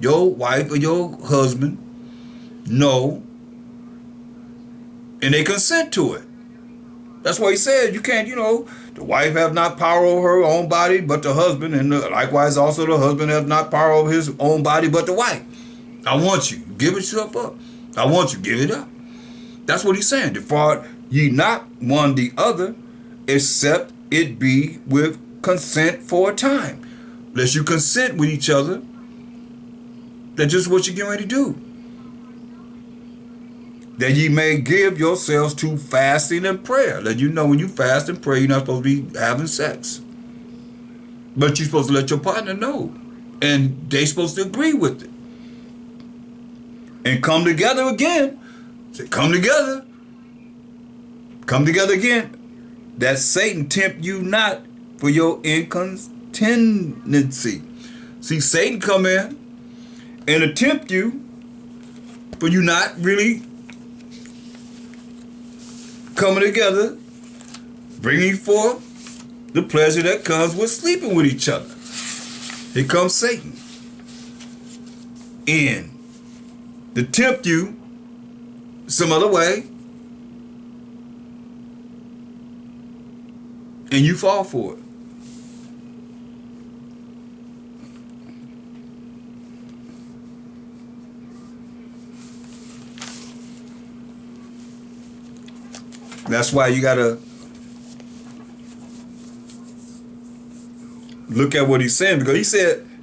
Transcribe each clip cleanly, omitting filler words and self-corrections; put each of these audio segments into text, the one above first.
your wife or your husband know, and they consent to it. That's why he said you can't, the wife have not power over her own body but the husband, and likewise also the husband have not power over his own body but the wife. I want you. Give yourself up. I want you. Give it up. That's what he's saying. Defraud ye not one the other, except it be with consent for a time. Unless you consent with each other, that's just what you're getting ready to do. That ye may give yourselves to fasting and prayer. Let you know when you fast and pray, you're not supposed to be having sex. But you're supposed to let your partner know. And they're supposed to agree with it. And come together again. Say, come together. Come together again. That Satan tempt you not for your incontinency. See, Satan come in and attempt you for you not really coming together, bringing forth the pleasure that comes with sleeping with each other. Here comes Satan in to tempt you some other way, and you fall for it. That's why you gotta look at what he's saying, because he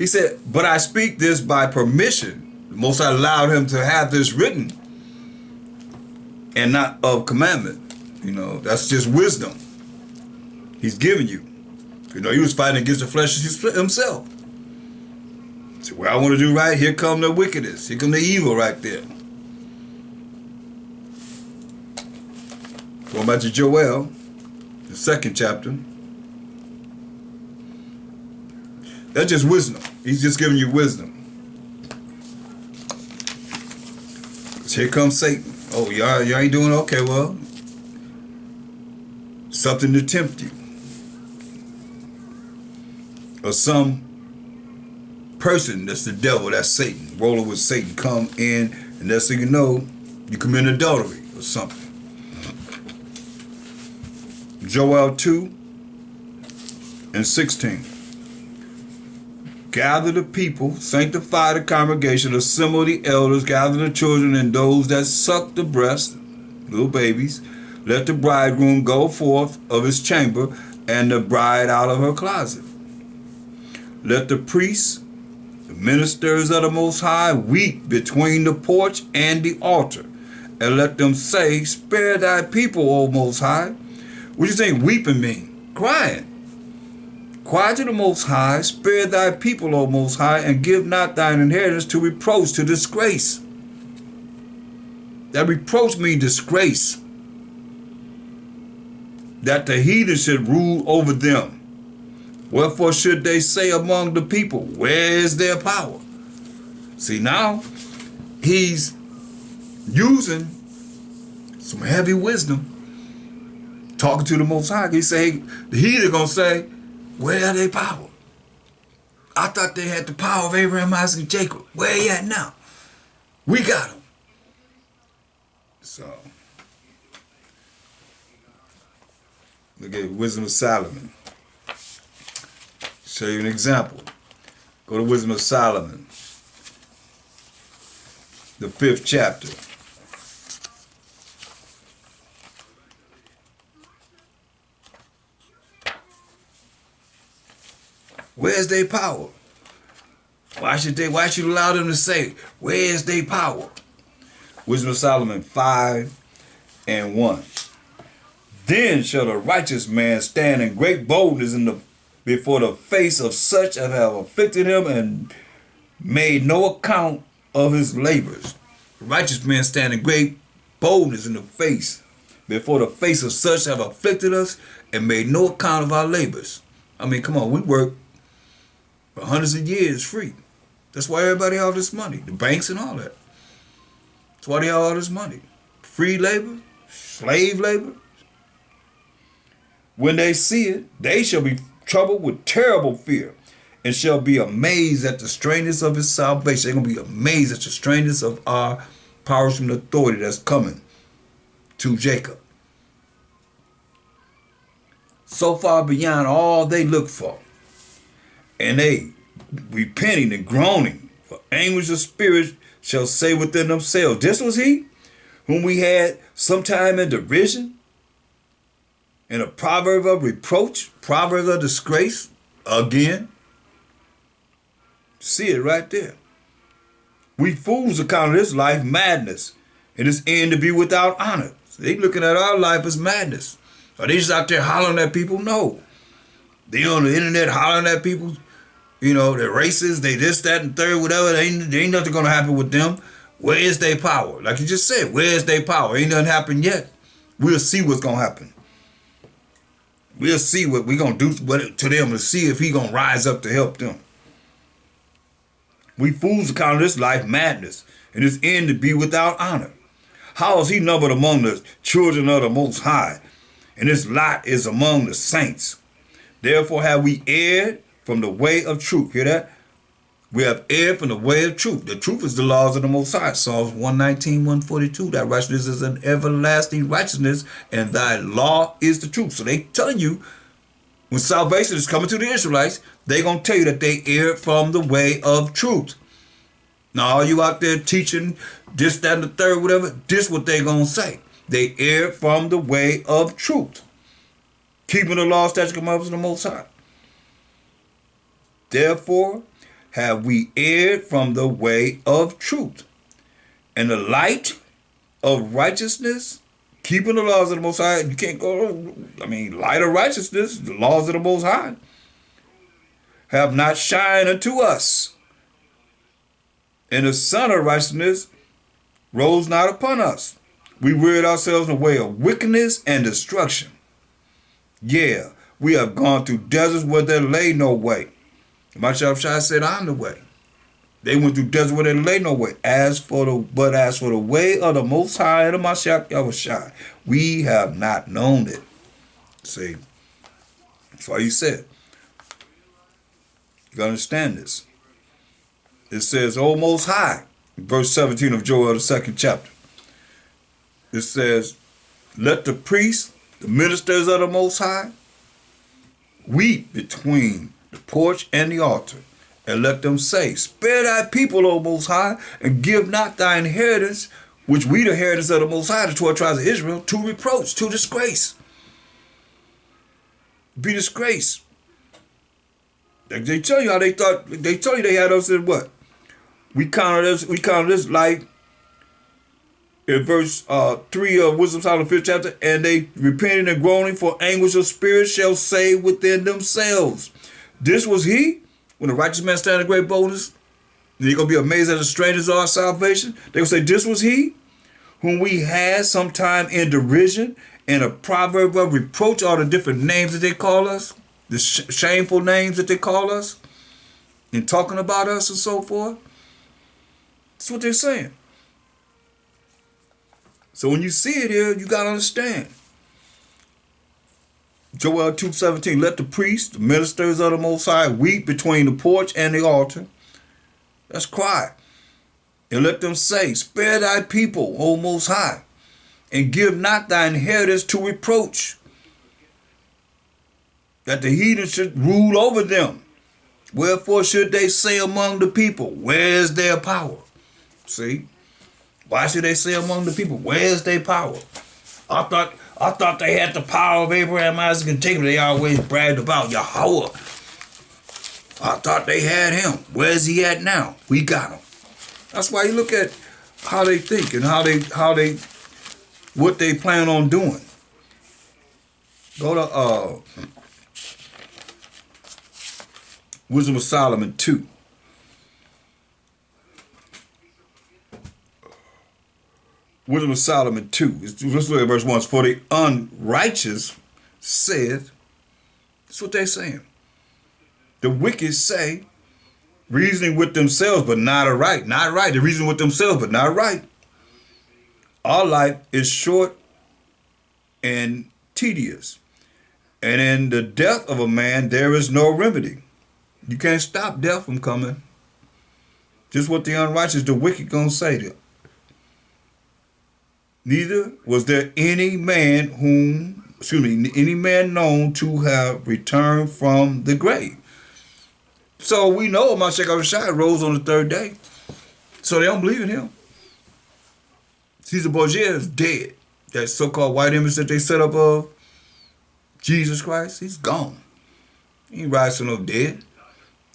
said, but I speak this by permission. The Most High allowed him to have this written and not of commandment. That's just wisdom he's giving you. He was fighting against the flesh himself. So what I want to do right, here come the wickedness. Here come the evil right there. Going back to Joel, the 2nd chapter. That's just wisdom. He's just giving you wisdom. So here comes Satan. Oh, y'all ain't doing okay. Well, something to tempt you. Or some person that's the devil, that's Satan, rolling with Satan, come in, and next thing you know, you commit adultery or something. Joel 2:16. Gather the people, sanctify the congregation, assemble the elders, gather the children and those that suck the breast, little babies. Let the bridegroom go forth of his chamber and the bride out of her closet. Let the priests, the ministers of the Most High, weep between the porch and the altar, and let them say, spare thy people, O Most High. What do you think weeping mean? Crying. Cry to the Most High, spare thy people, O Most High, and give not thine inheritance to reproach, to disgrace. That reproach means disgrace. That the heathen should rule over them. Wherefore should they say among the people, where is their power? See, now he's using some heavy wisdom, talking to the Most High. He say, the heathen gonna say, where are their power? I thought they had the power of Abraham, Isaac, and Jacob. Where you at now? We got them. So, look at Wisdom of Solomon. Show you an example. Go to Wisdom of Solomon, the 5th chapter. Where's their power? Why should you allow them to say, where's their power? Wisdom of Solomon 5:1. Then shall the righteous man stand in great boldness before the face of such as have afflicted him and made no account of his labors. The righteous man stand in great boldness in the face, before the face of such have afflicted us and made no account of our labors. I mean, come on, we work for hundreds of years free. That's why everybody have all this money, the banks and all that. That's why they have all this money. Free labor, slave labor. When they see it, they shall be troubled with terrible fear, and shall be amazed at the strangeness of his salvation. They're going to be amazed at the strangeness of our powers and authority that's coming to Jacob. So far beyond all they look for. And they, repenting and groaning, for anguish of spirit shall say within themselves, this was he whom we had sometime in derision, in a proverb of reproach, proverb of disgrace, again. See it right there. We fools account of this life madness, and its end to be without honor. So they looking at our life as madness. Are they just out there hollering at people? No. They on the internet hollering at people. You know, they're racist, they this, that, and third, whatever. There ain't nothing going to happen with them. Where is their power? Like you just said, where is their power? Ain't nothing happened yet. We'll see what's going to happen. We'll see what we're going to do to them to see if he going to rise up to help them. We fools account this life madness, and its end to be without honor. How is he numbered among the children of the Most High? And his lot is among the saints. Therefore have we erred from the way of truth. Hear that? We have erred from the way of truth. The truth is the laws of the Most High. Psalms 119, 142. That righteousness is an everlasting righteousness, and thy law is the truth. So they telling you, when salvation is coming to the Israelites, they're going to tell you that they erred from the way of truth. Now, are you out there teaching this, that, and the third, whatever? This what they're going to say. They erred from the way of truth. Keeping the law, statutes, commandments of the Most High. Therefore, have we erred from the way of truth, and the light of righteousness, keeping the laws of the Most High. You can't go, light of righteousness, the laws of the Most High, have not shined unto us, and the sun of righteousness rose not upon us. We reared ourselves in the way of wickedness and destruction. Yeah, we have gone through deserts where there lay no way. Mashiach said, I'm the way. They went through desert where there lay no way. As for the way of the Most High and the Mashiach Yahushua, we have not known it. See, that's why you said, you gotta understand this. It says, O Most High, verse 17 of Joel, the 2nd chapter. It says, let the priests, the ministers of the Most High, weep between the porch and the altar, and let them say, spare thy people, O Most High, and give not thy inheritance, which we the inheritance of the Most High, the 12 tribes of Israel, to reproach, to disgrace. Be disgraced. They tell you how they told you they had us in what? We counted this like in verse 3 of Wisdom Solomon 5th chapter, and they repenting and groaning for anguish of spirit shall say within themselves. This was he, when the righteous man stand in great boldness, and you're going to be amazed at the strangers of our salvation. They're going to say, this was he, whom we had sometime in derision, and a proverb of reproach, all the different names that they call us, the shameful names that they call us, and talking about us and so forth. That's what they're saying. So when you see it here, you got to understand. Joel 2:17, let the priests, the ministers of the Most High, weep between the porch and the altar. Let's cry. And let them say, spare thy people, O Most High, and give not thy inheritance to reproach, that the heathen should rule over them. Wherefore should they say among the people, where is their power? See? Why should they say among the people, where is their power? I thought they had the power of Abraham, Isaac, and Jacob. They always bragged about Yahweh. I thought they had him. Where's he at now? We got him. That's why you look at how they think and what they plan on doing. Go to Wisdom of Solomon 2. Wisdom of Solomon 2. Let's look at verse 1. For the unrighteous said, that's what they're saying. The wicked say, reasoning with themselves, but not right. Not right. They reason with themselves, but not right. Our life is short and tedious, and in the death of a man there is no remedy. You can't stop death from coming. Just what the unrighteous, the wicked gonna say to them. Neither was there any man any man known to have returned from the grave. So we know Mashiach Rashai rose on the third day. So they don't believe in him. Caesar Borgia is dead. That so-called white image that they set up of Jesus Christ, he's gone. He ain't rising no dead.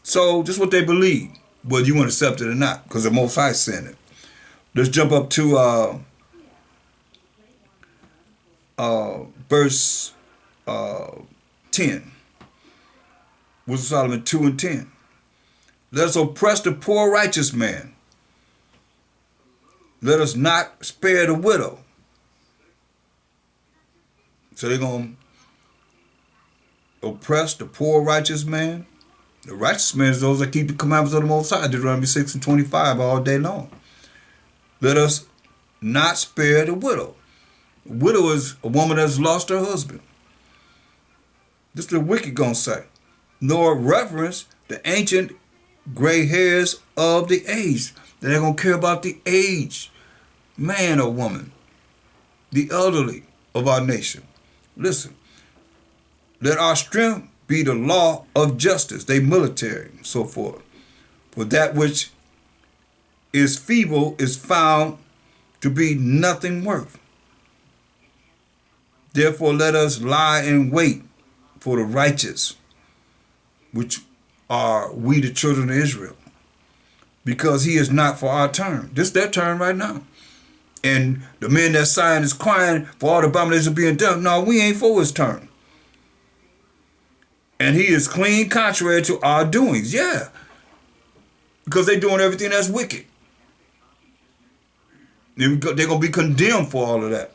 So just what they believe, whether you want to accept it or not, because the Most High sent it. Let's jump up to verse 10. Wisdom of Solomon 2 and 10. Let us oppress the poor righteous man. Let us not spare the widow. So they're going to oppress the poor righteous man. The righteous man is those that keep the commandments of the Most High, Deuteronomy 6 and 25 all day long. Let us not spare the widow. A widow is a woman that's lost her husband. This is the wicked going to say. Nor reverence the ancient gray hairs of the age. They're going to care about the age, man or woman, the elderly of our nation. Listen, let our strength be the law of justice, they military, and so forth. For that which is feeble is found to be nothing worth. Therefore let us lie in wait for the righteous, which are we the children of Israel, because he is not for our turn. This is their turn right now. And the men that signed is crying for all the abominations being done. No, we ain't for his turn. And he is clean contrary to our doings. Yeah. Because they're doing everything that's wicked. They're going to be condemned for all of that.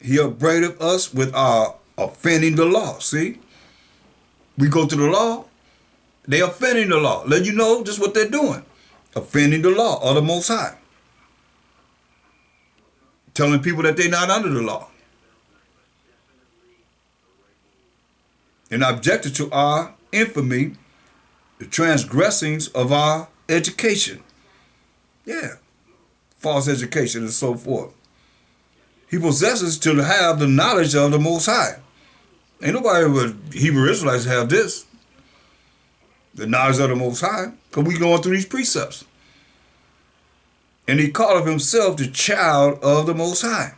He upbraided us with our offending the law. See? We go to the law. They offending the law. Let you know just what they're doing. Offending the law of the Most High. Telling people that they're not under the law. And objected to our infamy, the transgressings of our education. Yeah. False education and so forth. He possesses to have the knowledge of the Most High. Ain't nobody but Hebrew Israelites have this. The knowledge of the Most High. Because we going through these precepts. And he called himself the child of the Most High.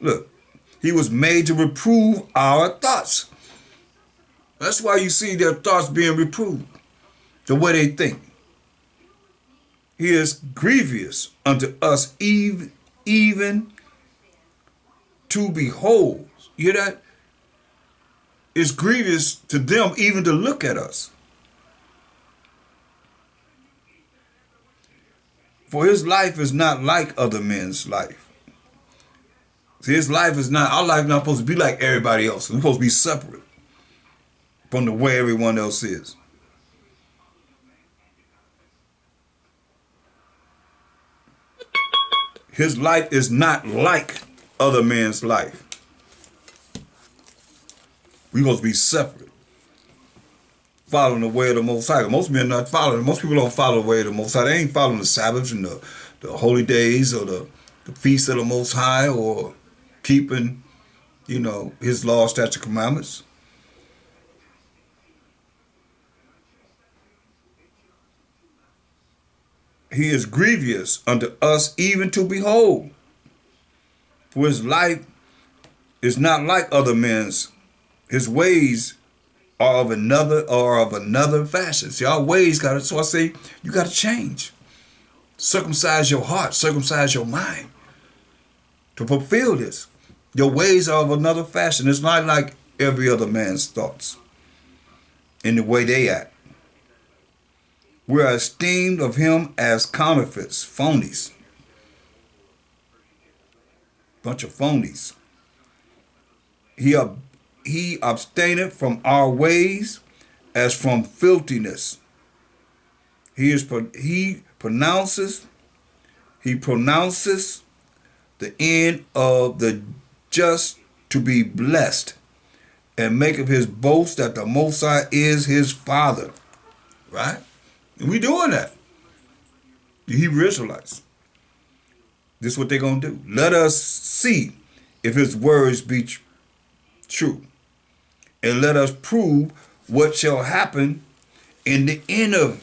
Look, he was made to reprove our thoughts. That's why you see their thoughts being reproved. The way they think. He is grievous unto us even to behold. You hear that? It's grievous to them even to look at us. For his life is not like other men's life. See, his life is not, our life is not supposed to be like everybody else. We're supposed to be separate from the way everyone else is. His life is not like other men's life. We're supposed to be separate. Following the way of the Most High. Most men not following. Most people don't follow the way of the Most High. They ain't following the Sabbaths and the holy days or the feasts of the Most High or keeping, his law, statute, commandments. He is grievous unto us even to behold. For his life is not like other men's. His ways are of another fashion. See, our ways so I say, you got to change. Circumcise your heart, circumcise your mind to fulfill this. Your ways are of another fashion. It's not like every other man's thoughts in the way they act. We are esteemed of him as counterfeits, phonies. Bunch of phonies. He abstaineth from our ways as from filthiness. He pronounces the end of the just to be blessed, and maketh his boast that the Most High is his father. Right? And we doing that. The Hebrew Israelites. This is what they're going to do. Let us see if his words be true. And let us prove what shall happen in the end of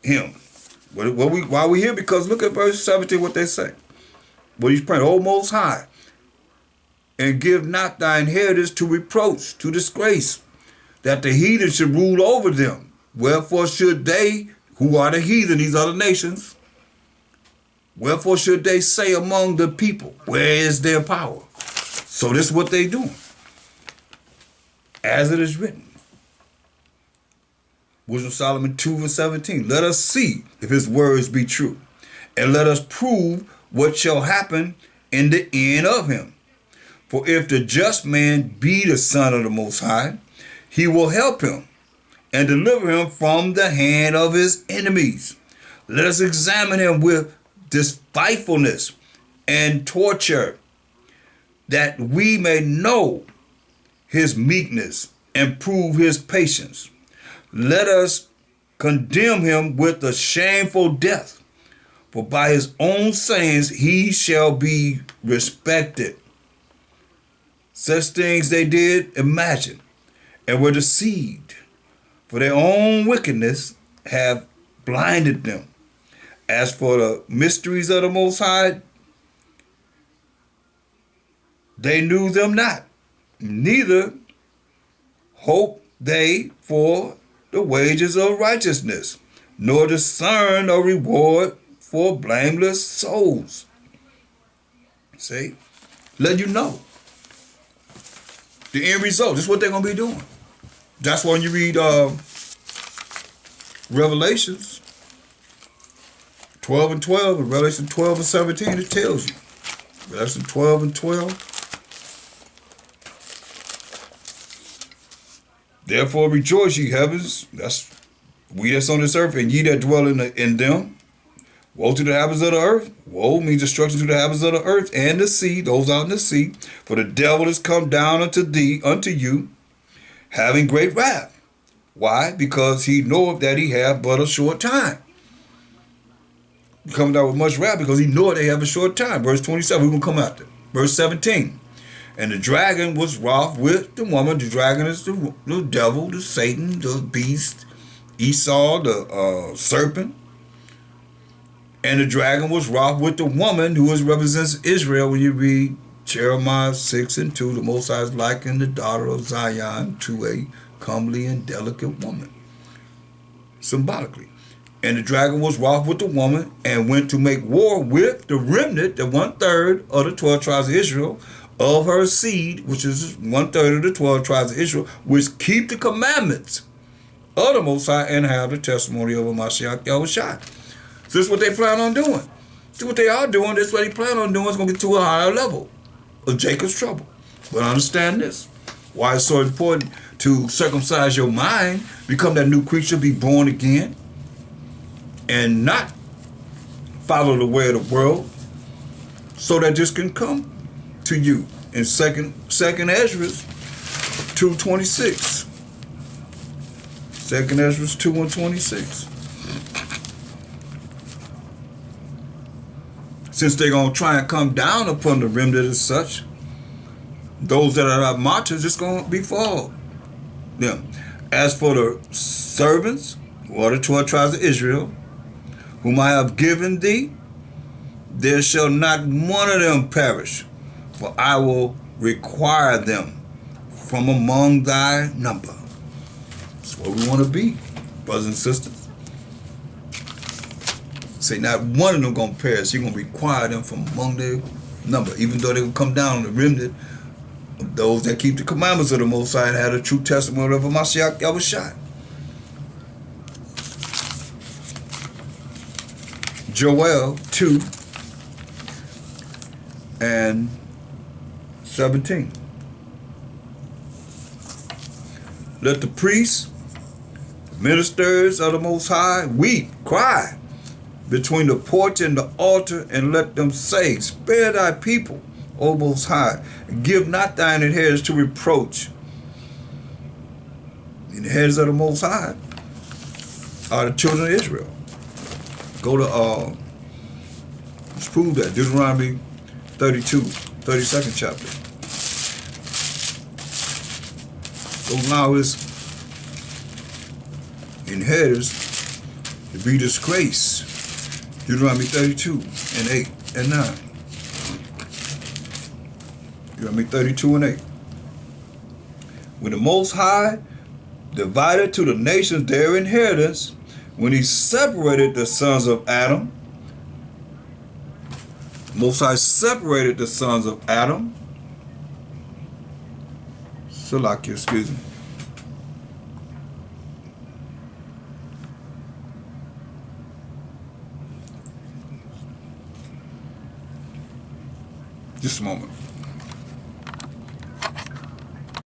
him. Why we here? Because look at verse 17, what they say. What he's praying, O Most High, and give not thy inheritance to reproach, to disgrace, that the heathen should rule over them. Wherefore should they, who are the heathen, these other nations, wherefore should they say among the people, where is their power? So this is what they doing. As it is written. Wisdom of Solomon 2 and 17. Let us see if his words be true, and let us prove what shall happen in the end of him. For if the just man be the son of the Most High, he will help him and deliver him from the hand of his enemies. Let us examine him with despitefulness and torture, that we may know his meekness and prove his patience. Let us condemn him with a shameful death, for by his own sayings he shall be respected. Such things they did imagine, and were deceived, for their own wickedness have blinded them. As for the mysteries of the Most High, they knew them not, neither hope they for the wages of righteousness, nor discern a reward for blameless souls. See? Let you know. The end result. This is what they're going to be doing. That's why when you read Revelations 12 and 12, and Revelation 12 and 17, it tells you. Revelation 12 and 12. Therefore rejoice, ye heavens, that's we that's on this earth, and ye that dwell in them. Woe to the inhabitants of the earth. Woe means destruction to the inhabitants of the earth and the sea, those out in the sea. For the devil is come down unto you, having great wrath. Why? Because he knoweth that he hath but a short time. Coming down with much wrath because he knoweth they have a short time. Verse 27, we're going to come after. Verse 17. And the dragon was wroth with the woman. The dragon is the devil, the Satan, the beast, Esau, the serpent. And the dragon was wroth with the woman, who represents Israel. When you read Jeremiah 6 and 2, the Most High is likened the daughter of Zion to a comely and delicate woman, symbolically. And the dragon was wroth with the woman and went to make war with the remnant, the 1/3 of the 12 tribes of Israel, of her seed, which is 1/3 of the 12 tribes of Israel, which keep the commandments of the Most High and have the testimony of Mashiach Yahushua. So this is what they plan on doing. See what they are doing. This is what they plan on doing. It's going to get to a higher level of Jacob's trouble. But understand this. Why it's so important to circumcise your mind, become that new creature, be born again, and not follow the way of the world, so that this can come to you. In second Ezra 2:26. 2 Ezra 2:26. Since they're going to try and come down upon the remnant as such, those that are not martyrs, it's going to befall them. As for the servants, who are the 12 tribes of Israel, whom I have given thee, there shall not one of them perish, for I will require them from among thy number. That's what we want to be, brothers and sisters. Say not one of them going to perish. You're going to require them from among their number, even though they will come down on the remnant of those that keep the commandments of the Most High and have a true testimony of Mashiach Yahushua. Joel 2 and 17. Let the priests, ministers of the Most High, weep, cry between the porch and the altar, and let them say, spare thy people, O Most High, and give not thine inheritance to reproach, And the heads of the Most High are the children of Israel. Go to, let's prove that. Deuteronomy 32, 32nd chapter. Don't allow his inheritors to be disgraced. Deuteronomy 32 and 8 and 9. Deuteronomy 32 and 8. When the Most High divided to the nations their inheritance, when he separated the sons of Adam, Most High separated the sons of Adam, Salakia, excuse me. Just a moment.